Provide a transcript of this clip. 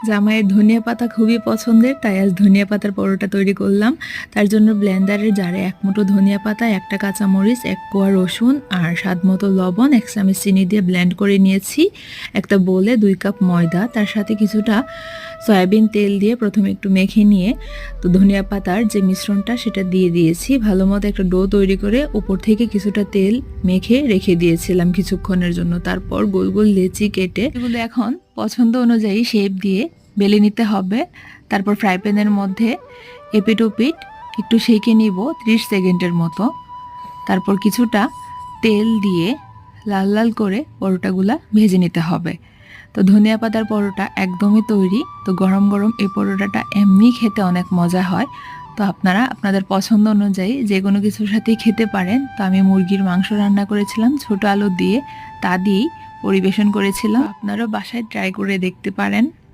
জামাইয়ের ধনিয়া পাতা খুবই পছন্দের, তাই আজ ধনিয়া পাতার পরোটা তৈরি করলাম। তার জন্য ব্লেন্ডারের জারে 1 মুঠো ধনিয়া পাতা, 1টা কাঁচামরিচ, 1 কোয়া রসুন আর স্বাদ মতো লবণ, 1 চামচ চিনি দিয়ে ব্লেন্ড করে নিয়েছি। একটা বোলে 2 কাপ ময়দা, তার সাথে কিছুটা সয়াবিন তেল দিয়ে প্রথমে একটু মেখে নিয়ে তো ধনিয়া পাতার যে মিশ্রণটা সেটা দিয়ে দিয়েছি। ভালো মতো একটা ডো তৈরি করে উপর থেকে কিছুটা তেল মেখে রেখে দিয়েছিলাম কিছুক্ষণের জন্য। তারপর গোল গোল লেচি কেটে এগুলো এখন পছন্দ অনুযায়ী শেপ দিয়ে বেলে নিতে হবে। তারপর ফ্রাই প্যানের মধ্যে এপিট ওপিট একটু সেঁকে নিব 30 সেকেন্ডের মতো। তারপর কিছুটা তেল দিয়ে লাল লাল করে পরোটাগুলা ভেজে নিতে হবে। তো ধনিয়া পাতার পরোটা একদমই তৈরি। তো গরম গরম এই পরোটাটা এমনি খেতে অনেক মজা হয়। তো আপনারা আপনাদের পছন্দ অনুযায়ী যে কোনো কিছুর সাথেই খেতে পারেন। তো আমি মুরগির মাংস রান্না করেছিলাম ছোট আলু দিয়ে, তা দিয়েই পরিবেশন করেছিলাম। আপনারাও বাসায় ট্রাই করে দেখতে পারেন।